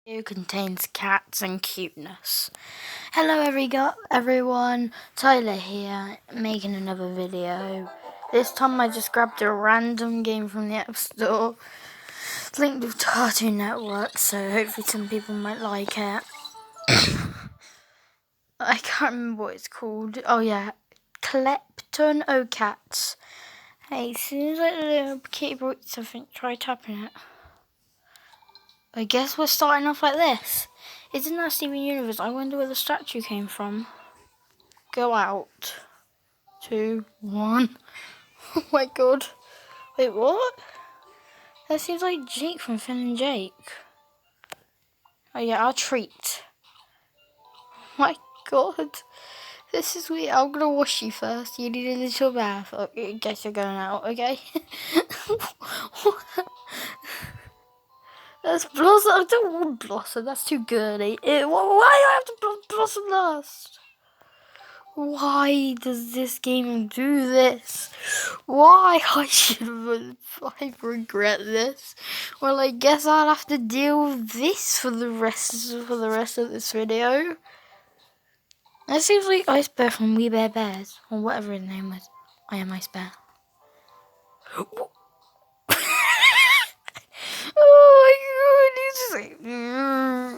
Video contains cats and cuteness. Hello everyone, Tyler here, making another video. This time I just grabbed a random game from the App Store, linked with Cartoon Network, so hopefully some people might like it. I can't remember what it's called. Oh yeah, Klepton O Cats. Hey, as soon as the little kitty brought something, try tapping it. I guess we're starting off like this. Isn't that Steven Universe? I wonder where the statue came from. Go out. 2, 1. Oh my god. Wait, what? That seems like Jake from Finn and Jake. Oh yeah, our treat. Oh my god. This is weird. I'm gonna wash you first. You need a little bath. I guess you're going out, okay? That's Blossom. I don't want Blossom. That's too girly. Why do I have to Blossom last? Why does this game do this? Why? I regret this. Well, I guess I'll have to deal with this for the rest of this video. That seems like Ice Bear from We Bare Bears, or whatever his name was. I am Ice Bear. Oh my god, he's just like...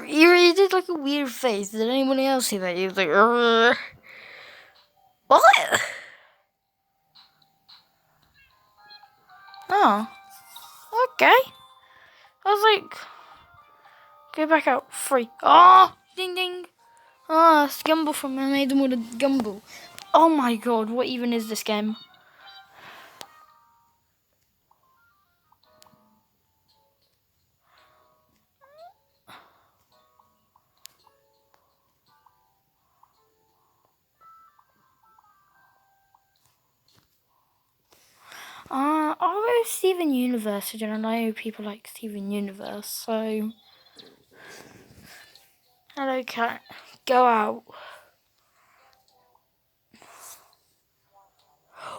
He did like a weird face. Did anybody else see that? He was like... What? Oh. Okay. I was like... Go back out. Free. Oh! Ding ding! Ah, it's Gumball from I Made Them with a Gumball. Oh my god, what even is this game? I was Steven Universe, and I know people like Steven Universe, so... Hello, cat. Go out.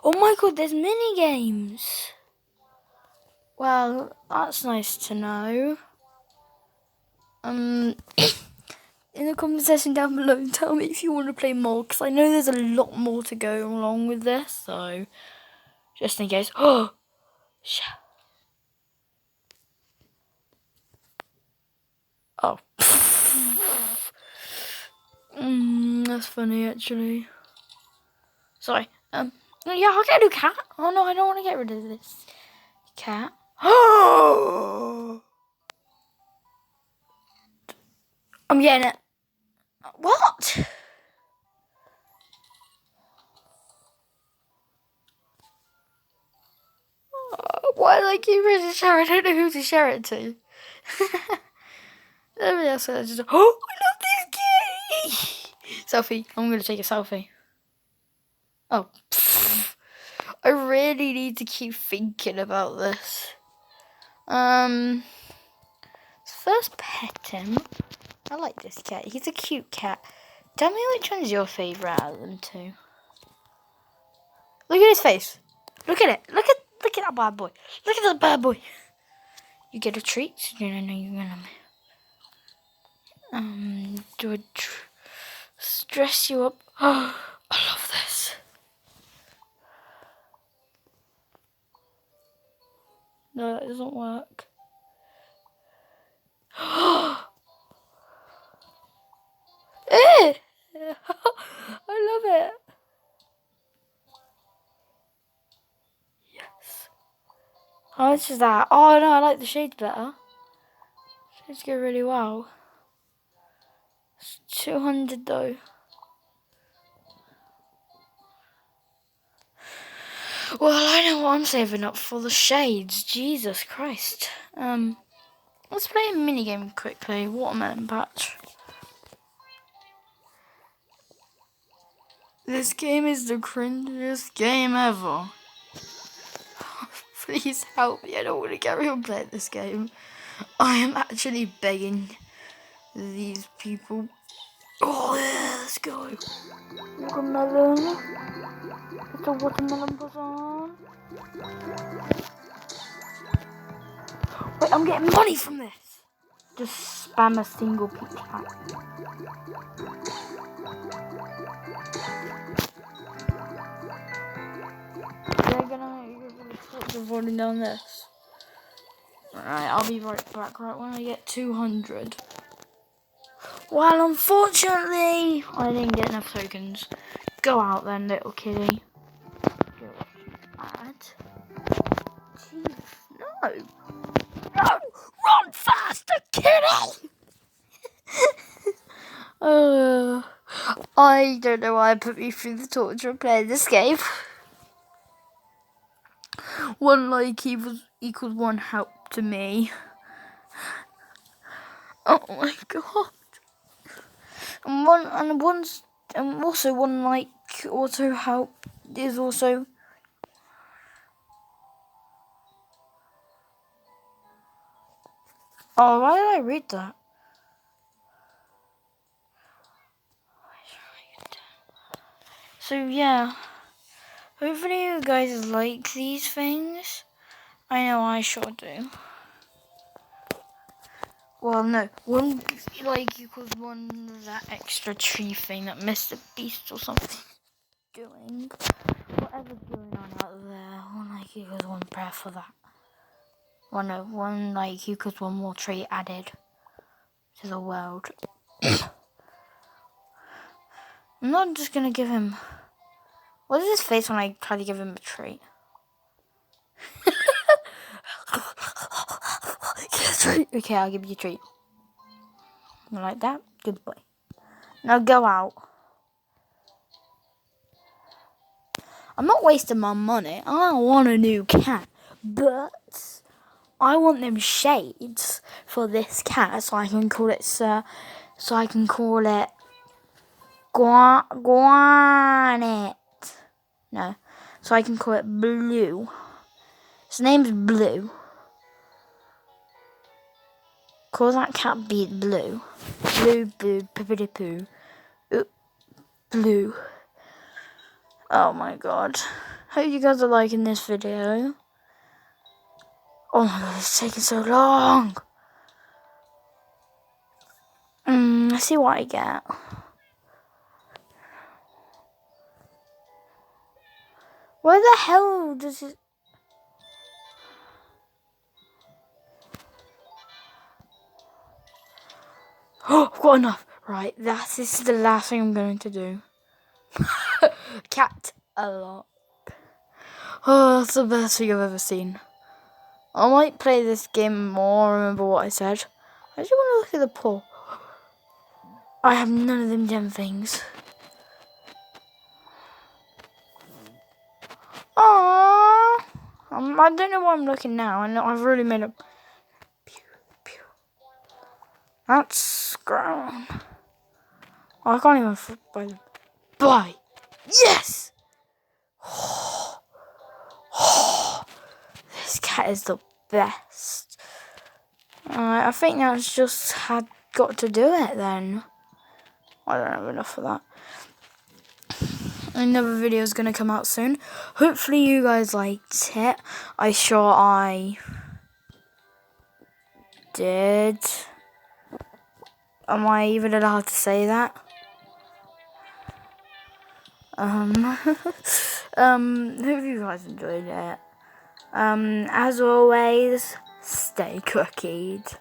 Oh my god, there's mini games. Well, that's nice to know. In the comment section down below, tell me if you want to play more, because I know there's a lot more to go along with this, so... Just in case. Oh! Oh. That's funny, actually. Sorry. Yeah, I'll get a new cat. Oh no, I don't want to get rid of this cat. Oh! I'm getting it. What? Why did I keep it to share? I don't know who to share it to. Everybody else said just, oh, I love this kitty. Selfie. I'm going to take a selfie. Oh. I really need to keep thinking about this. First pet him. I like this cat. He's a cute cat. Tell me which one's your favourite out of them two. Look at his face. Look at it. Look at that bad boy. Look at that bad boy. You get a treat. You know you're gonna do a stress you up. Oh, I love this. No, that doesn't work. I love it. Yes. How much is that? Oh no, I like the shades better. Shades go really well. It's 200 though. Well, I know what I'm saving up for, the shades. Jesus Christ. Let's play a minigame quickly. Watermelon patch. This game is the cringiest game ever. Please help me. I don't want to carry on playing this game. I am actually begging these people. Oh yeah, let's go. Watermelon. Put the watermelon buzz on. Wait, I'm getting money from this. Just spam a single peach hat. They're gonna torch avoiding down this. Alright, I'll be right back right when I get 200. Well, unfortunately, I didn't get enough tokens. Go out then, little kitty. Go add. Jeez, no. No! Run faster, kitty! I don't know why I put me through the torture playing this game. 1 like equals 1 help to me. Oh my god. And also 1 like auto help is also. Oh, why did I read that? So yeah, hopefully you guys like these things. I know I sure do. Well, no, 1 like equals 1 that extra tree thing that Mr. Beast or something doing. Whatever's going on out there, 1 like equals 1 prayer for that. Well, no, 1 like equals 1 more tree added to the world. I'm not just gonna give him. What is his face when I try to give him a treat? Okay, I'll give you a treat. You like that? Good boy. Now go out. I'm not wasting my money. I don't want a new cat, but I want them shades for this cat, so I can call it So I can call it Guanet. No, so I can call it Blue. His name's Blue. Call that cat beat Blue. Blue, pippity poo. Blue. Oh my god. Hope you guys are liking this video. Oh my god, it's taking so long. Let's see what I get. Where the hell does it... Oh, I've got enough. Right, this is the last thing I'm going to do. Cat a lot. Oh, that's the best thing I've ever seen. I might play this game more, remember what I said. I just want to look at the pool. I have none of them damn things. Aww. I don't know why I'm looking now. I know I've really made a... That's grown. Oh, I can't even buy them. Buy! Yes! This cat is the best. I think that's just got to do it then. I don't have enough of that. Another video is going to come out soon. Hopefully you guys liked it. I did. Am I even allowed to say that? Hope you guys enjoyed it. As always, stay cookied.